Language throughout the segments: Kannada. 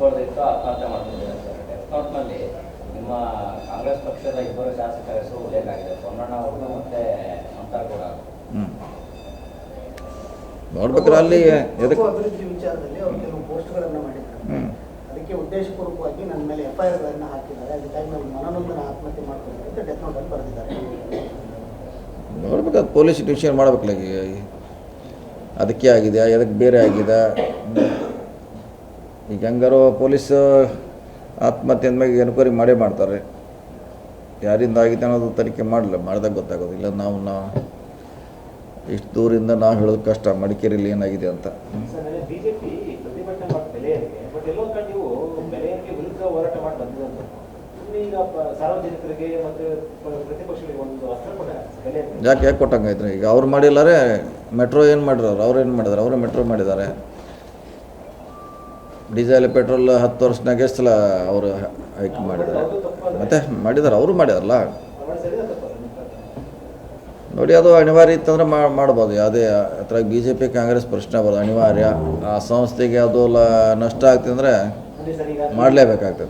ಉಳ್ಕೊಳ್ಳೋದಿತ್ತು ಆತ್ಮಹತ್ಯೆ ಮಾಡ್ಕೊಂಡಿದ್ದಾರೆ ಸರ್. ಡೆತ್ ನೋಟ್ನಲ್ಲಿ ನಿಮ್ಮ ಕಾಂಗ್ರೆಸ್ ಪಕ್ಷದ ಇಬ್ಬರು ಶಾಸಕರ ಹೆಸರು ಉಲ್ಲೇಖ ಆಗಿದೆ, ಸೋಮಣ್ಣ ಅವರು ಮತ್ತೆ ಮಂತಾರ್ಗೌಡ. ನೋಡ್ಬೇಕಾದ್ರೆ ಅಲ್ಲಿ ಅಭಿವೃದ್ಧಿ ವಿಚಾರದಲ್ಲಿ ಅವರು ಕೆಲವು ಪೋಸ್ಟ್ಗಳನ್ನು ಮಾಡಿದ್ದಾರೆ. ಅದಕ್ಕೆ ಉದ್ದೇಶಪೂರ್ವಕವಾಗಿ ನನ್ನ ಮೇಲೆ FIR ಹಾಕಿದ್ದಾರೆ. ಅದಕ್ಕಾಗಿ ನಾವು ಮನನೊಂದನ ಆತ್ಮಹತ್ಯೆ ಮಾಡ್ಕೊಂಡಿದ್ದಾರೆ ಅಂತ ಡೆತ್ ನೋಟಲ್ಲಿ ಬರೆದಿದ್ದಾರೆ. ನೋಡ್ಬೇಕಾದ್ರೆ ಪೊಲೀಸ್ ಇನ್ವೆಸ್ಟಿಗೇಷನ್ ಮಾಡಬೇಕಲ್ಲ, ಅದಕ್ಕೆ ಆಗಿದೆ, ಅದಕ್ಕೆ ಬೇರೆ ಆಗಿದೆ. ಈಗ ಹೆಂಗಾರು ಪೊಲೀಸ್ ಆತ್ಮಹತ್ಯೆ ಅಂದಮೇಲೆ ಎನ್ಕ್ವೈರಿ ಮಾಡೇ ಮಾಡ್ತಾರೆ. ಯಾರಿಂದ ಆಗಿದೆ ಅನ್ನೋದು ತನಿಖೆ ಮಾಡಿದಾಗ ಗೊತ್ತಾಗೋದಿಲ್ಲ. ನಾವು ಇಷ್ಟು ದೂರಿಂದ ನಾವು ಹೇಳೋದು ಕಷ್ಟ, ಮಡಿಕೇರಿಯಲ್ಲಿ ಏನಾಗಿದೆ ಅಂತ. ಬಿಜೆಪಿ ಪ್ರತಿಭಟನೆ ಮಾಡಿ ಬೆಲೆ ಏರಿಕೆ, ಬಟ್ ಎಲ್ಲೊಂದು ಕಡೆ ನೀವು ಬೆಲೆ ಏರಿಕೆ ವಿರುದ್ಧ ಹೋರಾಟ ಮಾಡಿ ಬಂದಿರೋದು ಈಗ ಸಾರ್ವಜನಿಕರಿಗೆ ಮತ್ತು ಪ್ರತಿಪಕ್ಷಗಳಿಗೆ ಒಂದು ಅಸ್ತ್ರ ಕೊಟ್ಟಾರೆ ಬೆಲೆ ಏರಿಕೆ. ಯಾಕೆ ಕೊಟ್ಟಂಗಾಯ್ತು? ಈಗ ಅವ್ರು ಮಾಡಿಲ್ಲಾರೆ ಮೆಟ್ರೋ ಏನು ಮಾಡಿರೋರು? ಅವ್ರೇನು ಮಾಡಿದಾರೆ? ಅವರೇ ಮೆಟ್ರೋ ಮಾಡಿದ್ದಾರೆ. ಡೀಸೆಲ್ ಪೆಟ್ರೋಲ್ 10 ವರ್ಷನಾಗೆ ಎಷ್ಟು ಸಲ ಅವರು ಹೈಕ್ ಮಾಡಿದ್ದಾರೆ? ಮತ್ತೆ ಮಾಡಿದ್ದಾರೆ, ಅವರು ಮಾಡಿದಾರಲ್ಲ. ನೋಡಿ, ಅದು ಅನಿವಾರ್ಯ ಇತ್ತಂದ್ರೆ ಮಾಡ್ಬೋದು. ಯಾವುದೇ ಹತ್ರ BJP ಕಾಂಗ್ರೆಸ್ ಪ್ರಶ್ನೆ ಬರೋದು ಅನಿವಾರ್ಯ. ಆ ಸಂಸ್ಥೆಗೆ ಅದು ನಷ್ಟ ಆಗ್ತಂದ್ರೆ ಮಾಡಲೇಬೇಕಾಗ್ತದೆ.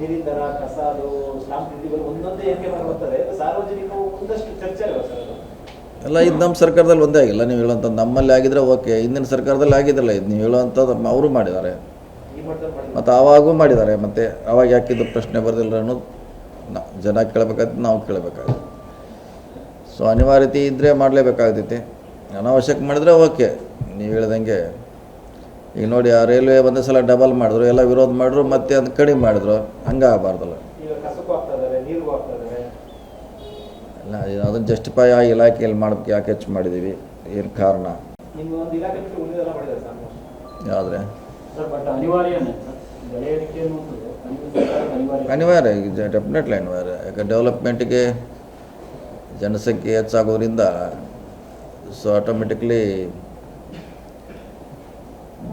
ಎಲ್ಲ ಇದು ನಮ್ಮ ಸರ್ಕಾರದಲ್ಲಿ ಒಂದೇ ಆಗಿಲ್ಲ. ನೀವು ಹೇಳೋಂಥದ್ದು ನಮ್ಮಲ್ಲಿ ಆಗಿದ್ರೆ ಓಕೆ, ಹಿಂದಿನ ಸರ್ಕಾರದಲ್ಲಿ ಆಗಿದ್ರಲ್ಲ. ಇದು ನೀವು ಹೇಳೋವಂಥದ್ದು ಅವರು ಮಾಡಿದ್ದಾರೆ, ಮತ್ತು ಆವಾಗೂ ಮಾಡಿದ್ದಾರೆ. ಮತ್ತು ಆವಾಗ ಯಾಕಿದ್ದು ಪ್ರಶ್ನೆ ಬರೋದಿಲ್ಲ ಅನ್ನೋದು ಜನ ಕೇಳಬೇಕಾಗ್ತದೆ, ನಾವು ಕೇಳಬೇಕಾಗುತ್ತೆ. ಸೊ ಅನಿವಾರ್ಯತೆ ಇದ್ದರೆ ಮಾಡಲೇಬೇಕಾಗ್ತೈತಿ. ಅನಾವಶ್ಯಕ ಮಾಡಿದ್ರೆ ಓಕೆ, ನೀವು ಹೇಳ್ದಂಗೆ. ಈಗ ನೋಡಿ, ಆ ರೈಲ್ವೆ ಒಂದೇ ಸಲ ಡಬಲ್ ಮಾಡಿದ್ರು, ಎಲ್ಲ ವಿರೋಧ ಮಾಡಿದ್ರು, ಮತ್ತೆ ಅದು ಕಡಿಮೆ ಮಾಡಿದ್ರು. ಹಂಗೆ ಆಗಬಾರ್ದಲ್ಲ. ಇಲ್ಲ, ಅದನ್ನು ಜಸ್ಟಿಫೈ ಆ ಇಲಾಖೆಯಲ್ಲಿ ಮಾಡೋಕ್ಕೆ ಯಾಕೆ ಹೆಚ್ಚು ಮಾಡಿದ್ದೀವಿ, ಏನು ಕಾರಣ? ಯಾವುದ್ರೆ ಅನಿವಾರ್ಯ, ಈಗ ಡೆಫಿನೆಟ್ಲಿ ಅನಿವಾರ್ಯ. ಯಾಕೆ ಡೆವಲಪ್ಮೆಂಟಿಗೆ ಜನಸಂಖ್ಯೆ ಹೆಚ್ಚಾಗೋದ್ರಿಂದ ಸೊ ಆಟೋಮೆಟಿಕ್ಲಿ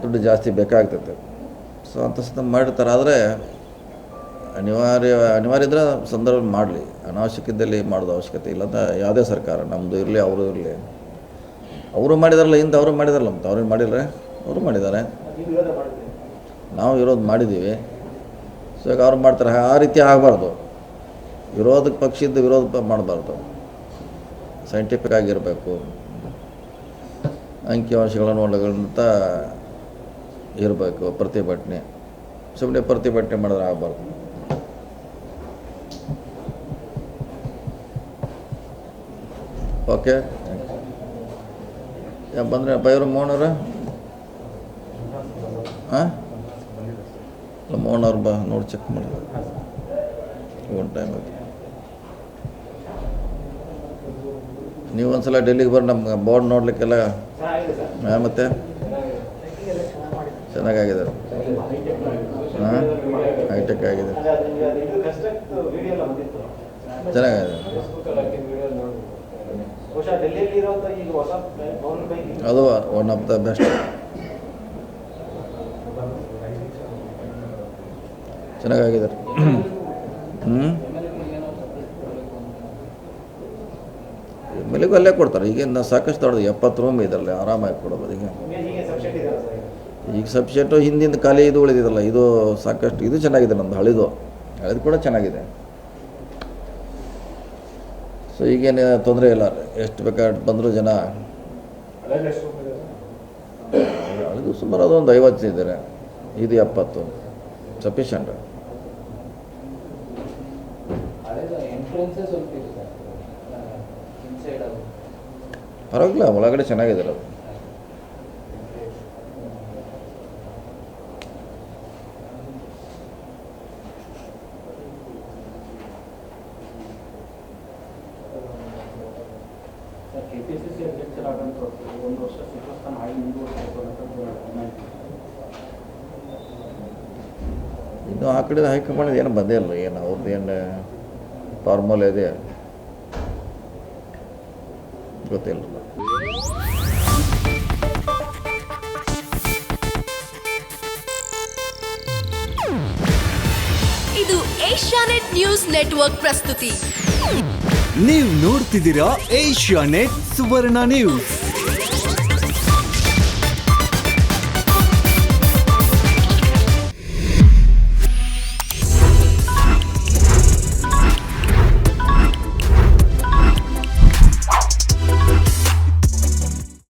ದುಡ್ಡು ಜಾಸ್ತಿ ಬೇಕಾಗ್ತೈತೆ. ಸೊ ಅಂತ ಮಾಡಿರ್ತಾರೆ. ಆದರೆ ಅನಿವಾರ್ಯ ಇದ್ದರೆ ಸಂದರ್ಭ ಮಾಡಲಿ, ಅನಾವಶ್ಯಕದಲ್ಲಿ ಮಾಡೋದು ಅವಶ್ಯಕತೆ ಇಲ್ಲ ಅಂತ ಯಾವುದೇ ಸರ್ಕಾರ, ನಮ್ಮದು ಇರಲಿ ಅವರು ಇರಲಿ. ಅವರು ಮಾಡಿದಾರಲ್ಲ, ಹಿಂದೆ ಅವರು ಮಾಡಿದಾರಲ್ಲ, ಮತ್ತು ಅವ್ರೇನು ಮಾಡಿದ್ರೆ ಅವರು ಮಾಡಿದ್ದಾರೆ, ನಾವು ವಿರೋಧ ಮಾಡಿದ್ದೀವಿ. ಸೊ ಈಗ ಅವ್ರು ಮಾಡ್ತಾರೆ. ಆ ರೀತಿ ಆಗಬಾರ್ದು. ವಿರೋಧ ಪಕ್ಷದ ವಿರೋಧ ಮಾಡಬಾರ್ದು, ಸೈಂಟಿಫಿಕ್ ಆಗಿರಬೇಕು, ಅಂಕಿಅಂಶಗಳನ್ನು ಒಳಗೊಂಡಂಥ ಇರಬೇಕು ಪ್ರತಿಭಟನೆ. ಸುಮ್ಮನೆ ಪ್ರತಿಭಟನೆ ಮಾಡಿದ್ರೆ ಆಗಬಾರ್ದು. ಓಕೆ, ಬಂದರೆ ಬೈರು ಮೋಹನವ್ರ ಹಾಂ ಮೋಹನವ್ರು ನೋಡಿ ಚೆಕ್ ಮಾಡಿ ಒಂದು ಟೈಮ್ ಆಯ್ತು. ನೀವು ಒಂದ್ಸಲ ಡೆಲ್ಲಿಗೆ ಬರ್ರಿ, ನಮ್ಮ ಬೋರ್ಡ್ ನೋಡಲಿಕ್ಕೆಲ್ಲ. ಮತ್ತು ಚೆನ್ನಾಗಿದೆ, ಹಾಂ ಹೈಟೆಕ್ ಆಗಿದೆ, ಚೆನ್ನಾಗಿದೆ. ಅದು ಒನ್ ಆಫ್ ದ ಬೆಸ್ಟ್. ಚೆನ್ನಾಗಿದೆ. ಮೇಲೆಗೂ ಅಲ್ಲೇ ಕೊಡ್ತಾರೆ. ಈಗ ಸಾಕಷ್ಟು ದೊಡ್ಡದು 70 ರೂಮ್ ಇದರಲ್ಲಿ ಆರಾಮಾಗಿ ಕೊಡ್ಬೋದು. ಈಗ ಸಬ್ಜೆಕ್ಟು ಹಿಂದಿಂದ ಖಾಲಿ ಇದು ಉಳಿದಿದಲ್ಲ, ಇದು ಸಾಕಷ್ಟು. ಇದು ಚೆನ್ನಾಗಿದೆ, ನಮ್ಮದು ಹಳಿದು ಕೂಡ ಚೆನ್ನಾಗಿದೆ. ಸೊ ಈಗೇನು ತೊಂದರೆ ಇಲ್ಲ, ಎಷ್ಟು ಬೇಕಾದ್ರೆ ಬಂದರೂ ಜನ. ಹಳಿದು ಸುಮಾರು ಅದೊಂದು 50 ಇದ್ದಾರೆ, ಇದು 70 ಸಫಿಷಿಯಂಟ್. ಪರವಾಗಿಲ್ಲ, ಒಳಗಡೆ ಚೆನ್ನಾಗಿದೆ ಅದು. ಕೆಪಿಸಿಸಿ ಅಧ್ಯಕ್ಷರಾದಂಥ 1 ವರ್ಷ ಸಚಿವ ಹಾಗೆ ಇನ್ನು ಆ ಕಡೆ ಹೈಕಮಾಂಡ್ ಏನು ಬಂದೇ ಇಲ್ಲ. ಏನು ಅವ್ರದ್ದು ಏನು ಫಾರ್ಮುಲಾ ಇದೆ ಗೊತ್ತಿಲ್ಲ. ಇದು ಏಷ್ಯಾನೆಟ್ ನ್ಯೂಸ್ ನೆಟ್ವರ್ಕ್ ಪ್ರಸ್ತುತಿ. ನೀವು ನೋಡ್ತಿದ್ದೀರಾ ಏಷ್ಯಾನೆಟ್ ಸುವರ್ಣ ನ್ಯೂಸ್.